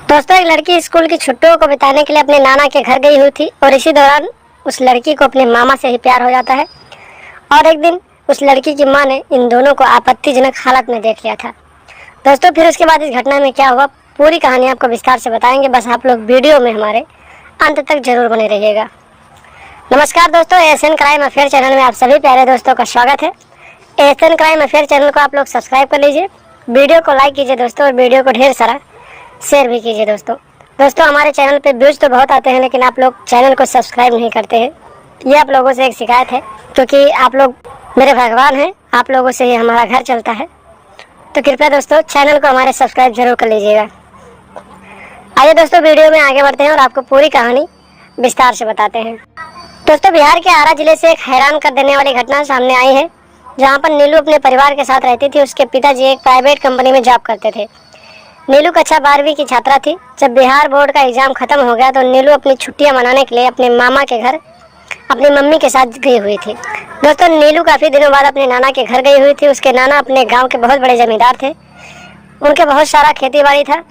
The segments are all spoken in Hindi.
दोस्तों, एक लड़की स्कूल की छुट्टियों को बिताने के लिए अपने नाना के घर गई हुई थी और इसी दौरान उस लड़की को अपने मामा से ही प्यार हो जाता है। और एक दिन उस लड़की की मां ने इन दोनों को आपत्तिजनक हालत में देख लिया था। दोस्तों, फिर उसके बाद इस घटना में क्या हुआ, पूरी कहानी आपको विस्तार से बताएंगे। बस आप लोग वीडियो में हमारे अंत तक जरूर बने रहिएगा। नमस्कार दोस्तों, एएसएन क्राइम अफेयर चैनल में आप सभी प्यारे दोस्तों का स्वागत है। एएसएन क्राइम अफेयर चैनल को आप लोग सब्सक्राइब कर लीजिए, वीडियो को लाइक कीजिए दोस्तों, और वीडियो को ढेर सारा शेयर भी कीजिए दोस्तों हमारे चैनल पे व्यूज तो बहुत आते हैं, लेकिन आप लोग चैनल को सब्सक्राइब नहीं करते हैं। ये आप लोगों से एक शिकायत है, क्योंकि आप लोग मेरे भगवान हैं, आप लोगों से ही हमारा घर चलता है। तो कृपया दोस्तों चैनल को हमारे सब्सक्राइब जरूर कर लीजिएगा। आइए दोस्तों, वीडियो में आगे बढ़ते हैं और आपको पूरी कहानी विस्तार से बताते हैं। दोस्तों, बिहार के आरा जिले से एक हैरान कर देने वाली घटना सामने आई है, जहाँ पर नीलू अपने परिवार के साथ रहती थी। उसके पिताजी एक प्राइवेट कंपनी में जॉब करते थे। नीलू कक्षा 12वीं की छात्रा थी। जब बिहार बोर्ड का एग्जाम खत्म हो गया तो नीलू अपनी छुट्टियां मनाने के लिए अपने मामा के घर अपनी मम्मी के साथ गई हुई थी। दोस्तों, नीलू काफी दिनों बाद अपने नाना के घर गई हुई थी। उसके नाना अपने गांव के बहुत बड़े जमींदार थे। उनके बहुत सारा खेती बाड़ी था,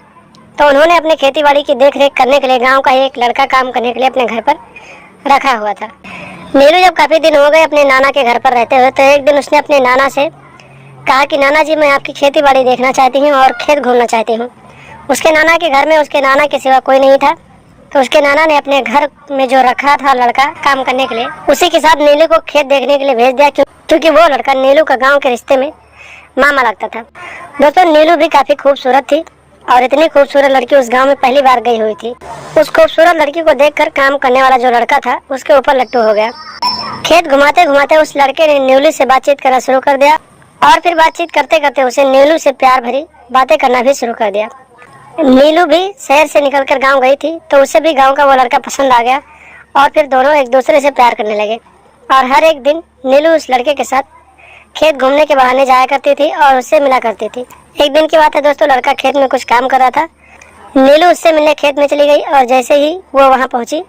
तो उन्होंने अपने खेती बाड़ी की देख रेख करने के लिए गाँव का एक लड़का काम करने के लिए अपने घर पर रखा हुआ था। नीलू जब काफी दिन हो गए अपने नाना के घर पर रहते हुए, तो एक दिन उसने अपने नाना से कहा कि नाना जी, मैं आपकी खेती बाड़ी देखना चाहती हूँ और खेत घूमना चाहती हूँ। उसके नाना के घर में उसके नाना के सिवा कोई नहीं था, तो उसके नाना ने अपने घर में जो रखा था लड़का काम करने के लिए, उसी के साथ नीलू को खेत देखने के लिए भेज दिया, क्योंकि वो लड़का नीलू का गाँव के रिश्ते में मामा लगता था। दोस्तों, नीलू भी काफी खूबसूरत थी और इतनी खूबसूरत लड़की उस गाँव में पहली बार गई हुई थी। उस खूबसूरत लड़की को देखकर काम करने वाला जो लड़का था उसके ऊपर लट्टू हो गया। खेत घुमाते घुमाते उस लड़के ने नीलू से बातचीत करना शुरू कर दिया, और फिर बातचीत करते करते उसे नीलू से प्यार भरी बातें करना भी शुरू कर दिया। नीलू भी शहर से निकलकर गांव गई थी, तो उसे भी गांव का वो लड़का पसंद आ गया और फिर दोनों एक दूसरे से प्यार करने लगे। और हर एक दिन नीलू उस लड़के के साथ खेत घूमने के बहाने जाया करती थी और उससे मिला करती थी। एक दिन की बात है दोस्तों, लड़का खेत में कुछ काम कर रहा था। नीलू उससे मिलने खेत में चली गई और जैसे ही वो वहाँ पहुंची,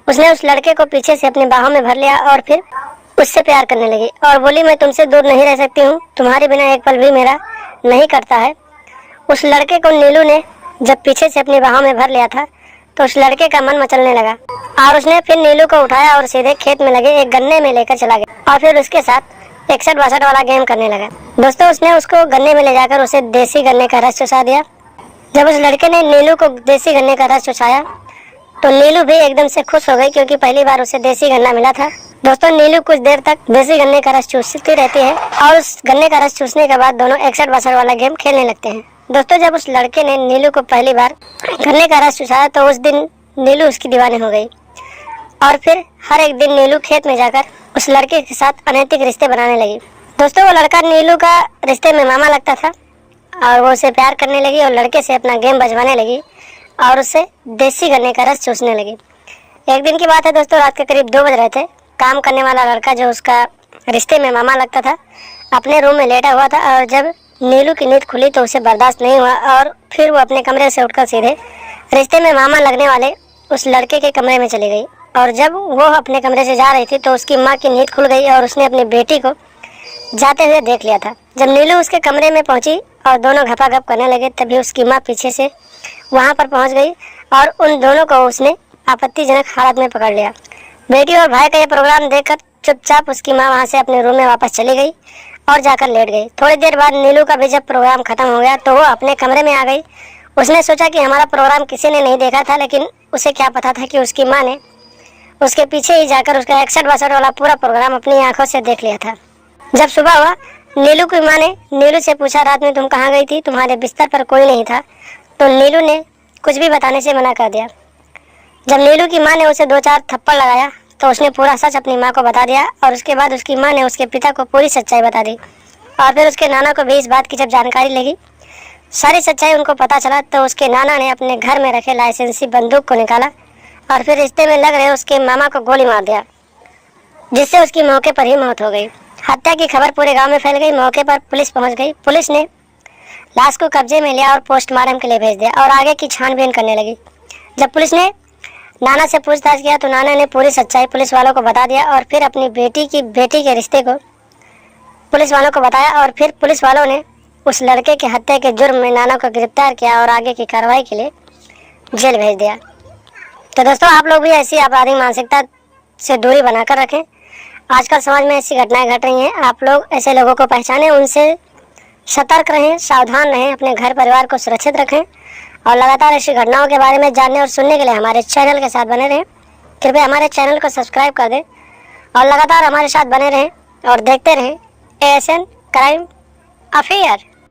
उसने उस लड़के को पीछे से अपने बाहों में भर लिया और फिर उससे प्यार करने लगी और बोली, मैं तुमसे दूर नहीं रह सकती हूँ, तुम्हारे बिना एक पल भी मेरा नहीं करता है। उस लड़के को नीलू ने जब पीछे से अपनी बाहों में भर लिया था, तो उस लड़के का मन मचलने लगा और उसने फिर नीलू को उठाया और सीधे खेत में लगे एक गन्ने में लेकर चला गया और फिर उसके साथ 61-62 वाला गेम करने लगा। दोस्तों, उसने उसको गन्ने में ले जाकर उसे देसी गन्ने का रस चुसा दिया। जब उस लड़के ने नीलू को देसी गन्ने का रस चुसाया, तो नीलू भी एकदम से खुश हो गई, क्योंकि पहली बार उसे देसी गन्ना मिला था। दोस्तों, नीलू कुछ देर तक देसी गन्ने का रस चूसती रहती है और उस गन्ने का रस चूसने के बाद दोनों 61-62 वाला गेम खेलने लगते हैं। दोस्तों, जब उस लड़के ने नीलू को पहली बार गन्ने का रस चुसाया, तो उस दिन नीलू उसकी दीवानी हो गई और फिर हर एक दिन नीलू खेत में जाकर उस लड़के के साथ अनैतिक रिश्ते बनाने लगी। दोस्तों, वो लड़का नीलू का रिश्ते में मामा लगता था और वो उसे प्यार करने लगी और लड़के से अपना गेम बजवाने लगी और उससे देसी गन्ने का रस चूसने लगी। एक दिन की बात है दोस्तों, रात के करीब 2 बज रहे थे। काम करने वाला लड़का जो उसका रिश्ते में मामा लगता था अपने रूम में लेटा हुआ था, और जब नीलू की नींद खुली तो उसे बर्दाश्त नहीं हुआ और फिर वो अपने कमरे से उठकर सीधे रिश्ते में मामा लगने वाले उस लड़के के कमरे में चली गई। और जब वो अपने कमरे से जा रही थी तो उसकी माँ की नींद खुल गई और उसने अपनी बेटी को जाते हुए देख लिया था। जब नीलू उसके कमरे में पहुंची और दोनों घपाघप करने लगे, तभी उसकी माँ पीछे से वहां पर पहुंच गई और उन दोनों को उसने आपत्तिजनक हालत में पकड़ लिया। बेटी और भाई का ये प्रोग्राम देखकर चुपचाप उसकी माँ वहां से अपने रूम में वापस चली गई और जाकर लेट गई। थोड़ी देर बाद नीलू का भी जब प्रोग्राम खत्म हो गया तो वो अपने कमरे में आ गई। उसने सोचा कि हमारा प्रोग्राम किसी ने नहीं देखा था, लेकिन उसे क्या पता था कि उसकी माँ ने उसके पीछे ही जाकर उसका 61-62 वाला पूरा प्रोग्राम अपनी आंखों से देख लिया था। जब सुबह हुआ, नीलू की माँ ने नीलू से पूछा, रात में तुम कहाँ गई थी, तुम्हारे बिस्तर पर कोई नहीं था। तो नीलू ने कुछ भी बताने से मना कर दिया। जब नीलू की माँ ने उसे 2-4 थप्पड़ लगाया तो उसने पूरा सच अपनी माँ को बता दिया और उसके बाद उसकी माँ ने उसके पिता को पूरी सच्चाई बता दी। और फिर उसके नाना को भी इस बात की जब जानकारी लगी, सारी सच्चाई उनको पता चला, तो उसके नाना ने अपने घर में रखे लाइसेंसी बंदूक को निकाला और फिर रिश्ते में लग रहे उसके मामा को गोली मार दिया, जिससे उसकी मौके पर ही मौत हो गई। हत्या की खबर पूरे गांव में फैल गई। मौके पर पुलिस पहुंच गई। पुलिस ने लाश को कब्जे में लिया और पोस्टमार्टम के लिए भेज दिया और आगे की छानबीन करने लगी। जब पुलिस ने नाना से पूछताछ किया तो नाना ने पूरी सच्चाई पुलिस वालों को बता दिया और फिर अपनी बेटी के रिश्ते को पुलिस वालों को बताया और फिर पुलिस वालों ने उस लड़के की हत्या के जुर्म में नाना को गिरफ्तार किया और आगे की कार्रवाई के लिए जेल भेज दिया। तो दोस्तों, आप लोग भी ऐसी आपराधिक मानसिकता से दूरी बनाकर रखें। आजकल समाज में ऐसी घटनाएं घट रही हैं। आप लोग ऐसे लोगों को पहचानें, उनसे सतर्क रहें, सावधान रहें, अपने घर परिवार को सुरक्षित रखें और लगातार ऐसी घटनाओं के बारे में जानने और सुनने के लिए हमारे चैनल के साथ बने रहें। कृपया हमारे चैनल को सब्सक्राइब कर दें और लगातार हमारे साथ बने रहें और देखते रहें ASN क्राइम अफेयर।